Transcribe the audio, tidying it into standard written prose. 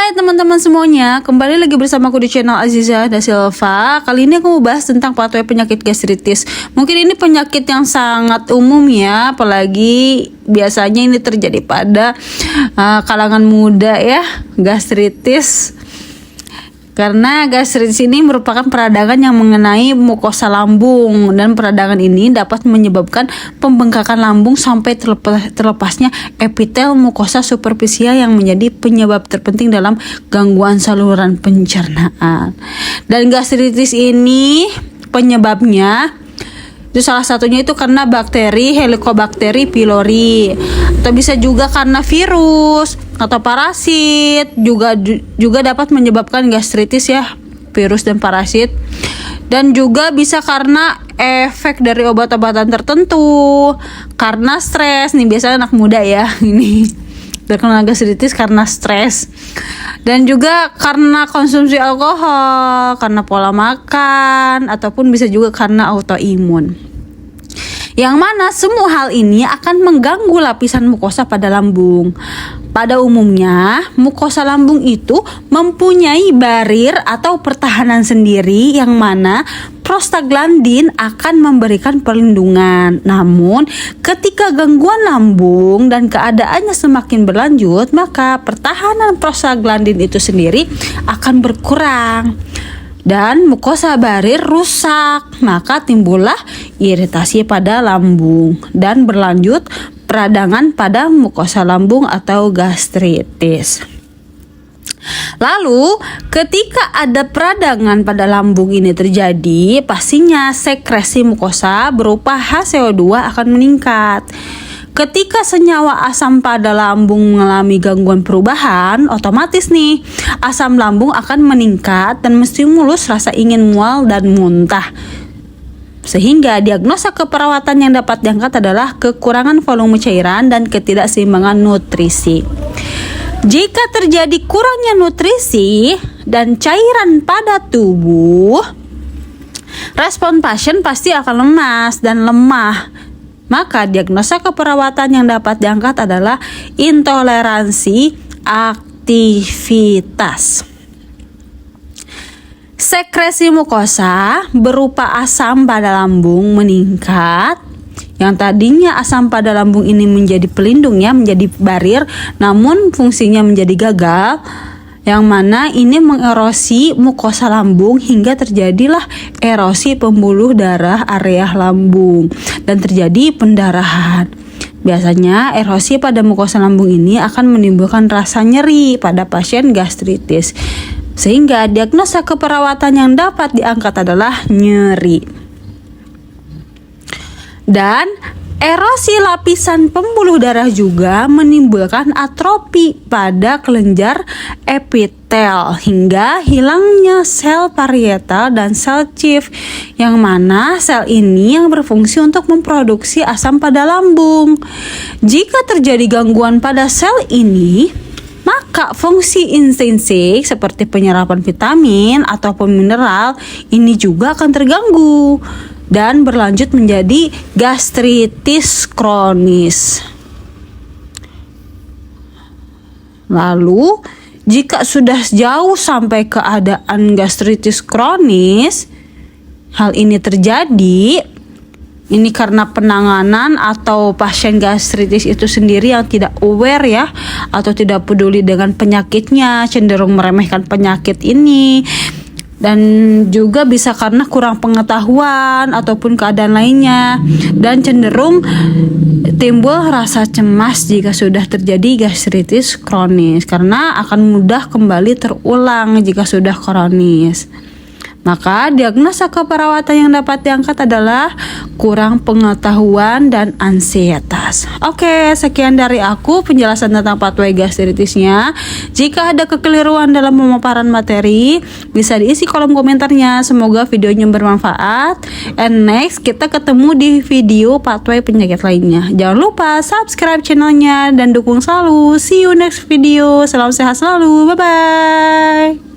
Hai teman-teman semuanya, kembali lagi bersama aku di channel Aziza Da Silva. Kali ini aku mau bahas tentang pathway penyakit gastritis. Mungkin ini penyakit yang sangat umum ya, apalagi biasanya ini terjadi pada kalangan muda ya, gastritis. Karena gastritis ini merupakan peradangan yang mengenai mukosa lambung, dan peradangan ini dapat menyebabkan pembengkakan lambung sampai terlepasnya epitel mukosa superficial yang menjadi penyebab terpenting dalam gangguan saluran pencernaan. Dan gastritis ini penyebabnya itu salah satunya itu karena bakteri Helicobacter pylori, atau bisa juga karena virus atau parasit, juga dapat menyebabkan gastritis ya, virus dan parasit. Dan juga bisa karena efek dari obat-obatan tertentu, karena stres nih, biasanya anak muda ya ini terkena gastritis karena stres. Dan juga karena konsumsi alkohol, karena pola makan, ataupun bisa juga karena autoimun. Yang mana semua hal ini akan mengganggu lapisan mukosa pada lambung. Pada umumnya, mukosa lambung itu mempunyai barir atau pertahanan sendiri, yang mana prostaglandin akan memberikan perlindungan. Namun, ketika gangguan lambung dan keadaannya semakin berlanjut, maka pertahanan prostaglandin itu sendiri akan berkurang dan mukosa barir rusak, maka timbullah iritasi pada lambung dan berlanjut peradangan pada mukosa lambung atau gastritis. Lalu ketika ada peradangan pada lambung ini terjadi, pastinya sekresi mukosa berupa HCO2 akan meningkat. Ketika senyawa asam pada lambung mengalami gangguan perubahan, otomatis nih asam lambung akan meningkat dan menstimulus rasa ingin mual dan muntah. Sehingga diagnosa keperawatan yang dapat diangkat adalah kekurangan volume cairan dan ketidakseimbangan nutrisi. Jika terjadi kurangnya nutrisi dan cairan pada tubuh, respon pasien pasti akan lemas dan lemah. Maka diagnosa keperawatan yang dapat diangkat adalah intoleransi aktivitas. Sekresi mukosa berupa asam pada lambung meningkat. Yang tadinya asam pada lambung ini menjadi pelindung ya, menjadi barir, namun fungsinya menjadi gagal, yang mana ini mengerosi mukosa lambung hingga terjadilah erosi pembuluh darah area lambung dan terjadi pendarahan. Biasanya erosi pada mukosa lambung ini akan menimbulkan rasa nyeri pada pasien gastritis, sehingga diagnosa keperawatan yang dapat diangkat adalah nyeri. Dan erosi lapisan pembuluh darah juga menimbulkan atrofi pada kelenjar epitel hingga hilangnya sel parietal dan sel Chief, yang mana sel ini yang berfungsi untuk memproduksi asam pada lambung. Jika terjadi gangguan pada sel ini, maka fungsi intrinsik seperti penyerapan vitamin ataupun mineral ini juga akan terganggu dan berlanjut menjadi gastritis kronis. Lalu, jika sudah jauh sampai keadaan gastritis kronis, hal ini terjadi ini karena penanganan atau pasien gastritis itu sendiri yang tidak aware ya, atau tidak peduli dengan penyakitnya, cenderung meremehkan penyakit ini. Dan juga bisa karena kurang pengetahuan ataupun keadaan lainnya, dan cenderung timbul rasa cemas jika sudah terjadi gastritis kronis, karena akan mudah kembali terulang jika sudah kronis. Maka diagnosa keperawatan yang dapat diangkat adalah kurang pengetahuan dan ansietas. Oke, sekian dari aku penjelasan tentang pathway gastritisnya. Jika ada kekeliruan dalam pemaparan materi, bisa diisi kolom komentarnya. Semoga videonya bermanfaat. And next, kita ketemu di video pathway penyakit lainnya. Jangan lupa subscribe channelnya dan dukung selalu. See you next video. Salam sehat selalu. Bye-bye.